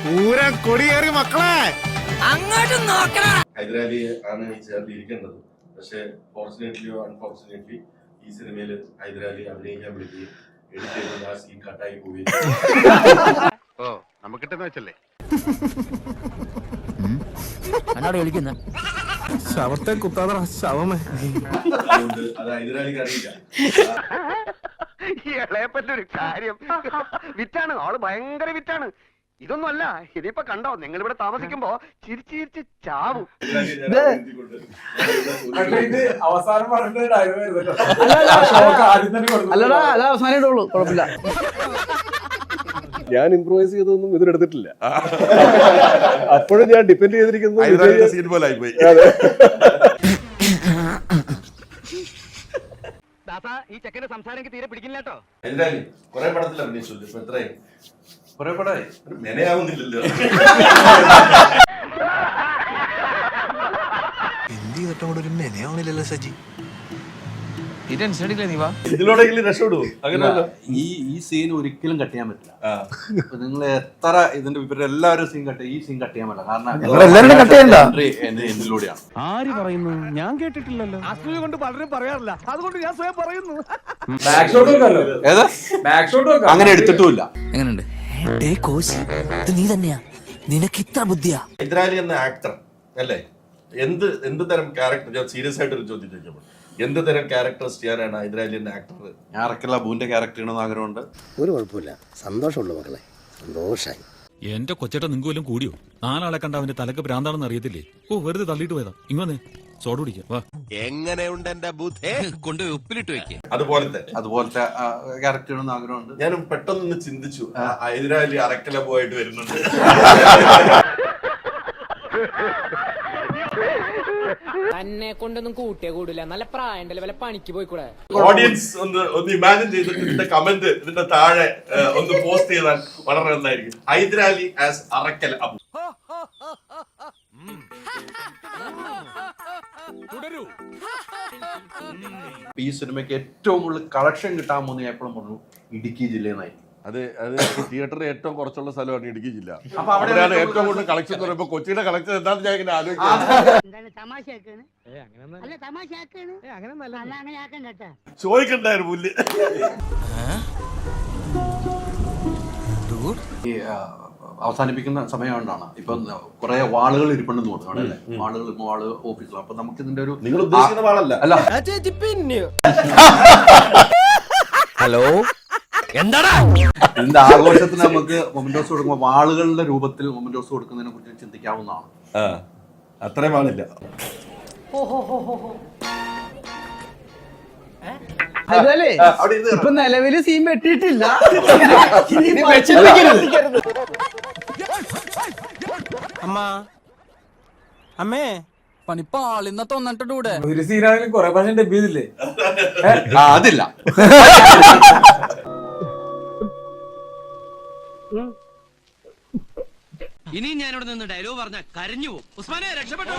പൂരം കൊടിയേറി മക്കളെ അങ്ങോട്ട് നോക്കണ. ഹൈദരാലി ആണ് ഈ ചേർത്ത് ഇരിക്കേണ്ടത്. പക്ഷെ ഫോർച്ചുനേറ്റ്ലിയോ അൺഫോർച്ചുനേറ്റ്ലി ഈ സിനിമയിൽ ഹൈദരാലി അഭിനയിക്കാൻ വിളിക്കുകയും എഡിറ്റ് ചെയ്ത് ആ സീൻ കട്ടായി പോവുകയും ഓ നമുക്കിട്ടെന്ന് വെച്ചല്ലേ ശവത്തെ കുത്താതെ ശവമേ. അതുകൊണ്ട് അത് ഹൈദരാലിക്ക് അറിയില്ല. ഈ ഇളയപ്പറ്റൊരു കാര്യം വിറ്റാണ്, ആള് ഭയങ്കര വിറ്റാണ്. ഇതൊന്നും അല്ല, ഇതിപ്പോ കണ്ടോ നിങ്ങൾ ഇവിടെ താമസിക്കുമ്പോ ചിരിച്ചിരിച്ച് ചാവും. അവസാനം അല്ലടാ അത് അവസാനം ഇടുള്ളൂ, കുഴപ്പമില്ല. ഞാൻ ഇംപ്രൂവൈസ് ചെയ്തൊന്നും ഇതിനെടുത്തിട്ടില്ല. അപ്പോഴും ഞാൻ ഡിപ്പെൻഡ് ചെയ്തിരിക്കുന്നത് സീൻ പോലെ ആയിപ്പോയി. ഈ ചെക്കന്റെ സംസാരം എനിക്ക് തീരെ പിടിക്കില്ല കേട്ടോ. ഹൈദരാലി കുറെ പടത്തിൽ അഭിനയിച്ചു. ഇപ്പൊ എത്രയായി? കുറെ പടമായി, മെനയാവുന്നില്ലല്ലോ. എന്ത് ചെയ്തിട്ടും കൂടെ ഒരു മെനയാവണില്ലല്ലോ സജി. ഇതിലൂടെങ്കിലും രക്ഷപ്പെടുവോ? അങ്ങനെയല്ലോ. ഈ സീൻ ഒരിക്കലും കട്ട് ചെയ്യാൻ പറ്റില്ല. നിങ്ങൾ എത്ര ഇതിന്റെ ഇവരുടെ എല്ലാവരും സീൻ കട്ട് ഈ സീൻ കട്ട് ചെയ്യാൻ പറ്റില്ല. കാരണം എന്നിലൂടെയാണ്. ആര് പറയുന്നു? ഞാൻ കേട്ടിട്ടില്ലല്ലോ. അസൂയ കൊണ്ട് പലരും പറയാറില്ല, അതുകൊണ്ട് ഞാൻ സ്വയം പറയുന്നു. അങ്ങനെ എടുത്തിട്ടുമില്ല. എങ്ങനെയുണ്ട് നീ തന്നെയാ, നിനക്ക് ഇത്ര ബുദ്ധിയാ? ഹൈദരാലി എന്ന ആക്ടർ അല്ലേ, എന്ത് തരം ക്യാരക്ടർ, ഞാൻ സീരിയസ് ആയിട്ട് ഒരു ചോദ്യം ചോദിച്ചപ്പോൾ, എന്ത് തരം ക്യാരക്ടേഴ്സ് ചെയ്യാനാണ് ഹൈദരാലി എന്ന ആക്ടർ? ഞാൻ ഇറക്കില്ല അബുവിന്റെ ക്യാരക്ടർ ചെയ്യണമെന്ന് ആഗ്രഹമുണ്ട്. ഒരു കുഴപ്പമില്ല, സന്തോഷമുള്ളൂ മക്കളെ, സന്തോഷായി. എന്റെ കൊച്ചേട്ട നിങ്ങൾക്ക് വല്ലതും കൂടിയോ? 4 ആളെ കണ്ട അവന്റെ തലക്ക് ഭ്രാന്താണെന്ന് അറിയത്തില്ലേ? ഓ വെറുതെ തള്ളിയിട്ട് പോയതാ. ഇങ്ങനെ സോഡ് കുടിക്കാം വാ. എങ്ങനെയുണ്ട് എന്റെ ബുദ്ധി? കൊണ്ടുപോയി ഉപ്പിലിട്ട് വെക്കുക. അതുപോലത്തെ ക്യാരക്ടർ ചെയ്യണമെന്ന് ആഗ്രഹമുണ്ട്. ഞാൻ പെട്ടെന്ന് ചിന്തിച്ചു, ഹൈദരാലി അറക്കലബുമായിട്ട് വരുന്നുണ്ട്. തന്നെ കൊണ്ടൊന്നും കൂട്ടിയേ കൂടില്ല, നല്ല പ്രായണ്ടല്ലേ, വല്ല പണിക്ക് പോയിക്കൂടെ? ഓഡിയൻസ് ഒന്ന് ഇമാജിൻ ചെയ്തിട്ട് ഇതിന്റെ കമന്റ് ഇതിന്റെ താഴെ ഒന്ന് പോസ്റ്റ് ചെയ്താൽ വളരെ നന്നായിരിക്കും. ഹൈദരാലി ആസ് അറക്കൽ അബു. ഈ സിനിമയ്ക്ക് ഏറ്റവും കൂടുതൽ കളക്ഷൻ കിട്ടാൻ പോകുന്ന ഞാൻ എപ്പോഴും പറഞ്ഞു ഇടുക്കി ജില്ലയിൽ അത് തിയേറ്ററിൽ ഏറ്റവും കുറച്ചുള്ള സ്ഥലമാണ് ഇടുക്കി ജില്ല. അവിടെയാണ് ഏറ്റവും കൂടുതൽ കളക്ഷൻ എന്ന് പറയുമ്പോൾ കൊച്ചിയുടെ കളക്ഷൻ എന്താണെന്ന് ഞാൻ ഇങ്ങനെ ആലോചിക്കുന്നത്. ചോദിക്കണ്ടായിരുന്നു പുല്ല്. ഈ അവസാനിപ്പിക്കുന്ന സമയം കൊണ്ടാണ് ഇപ്പൊ കുറെ വാളുകൾ ഇരിപ്പുണ്ടെന്ന് തോന്നുന്നു അല്ലേ? വാള് ഓഫീസിൽ. അപ്പൊ നമുക്ക് ഇതിന്റെ ഒരു നിങ്ങൾ ഉദ്ദേശിക്കുന്ന വാളല്ല. അല്ല, ഹലോ എന്താടാ ഇതിന്റെ ആഘോഷത്തിന് നമുക്ക് മൊമെന്റോസ് കൊടുക്കുമ്പോൾ വാളുകളുടെ രൂപത്തിൽ മൊമെന്റോസ് കൊടുക്കുന്നതിനെ കുറിച്ച് ചിന്തിക്കാവുന്നതാണ്. അത്രയും വാളില്ല. അതല്ലേ ഇപ്പൊ നിലവില് സീൻ വെട്ടിയിട്ടില്ല. അമ്മേ പണിപ്പാളിന്ന തൊന്നിട്ടൂടെ ഒരു സീനാണെങ്കിലും കുറെ പ്രാവശ്യം ഡബ് ചെയ്തില്ലേ? അതില്ല. ഇനി ഞാനിവിടെ നിന്ന് ഡയലോഗ് പറഞ്ഞ കരഞ്ഞു പോകും. ഉസ്മാനെ രക്ഷപ്പെട്ടോ.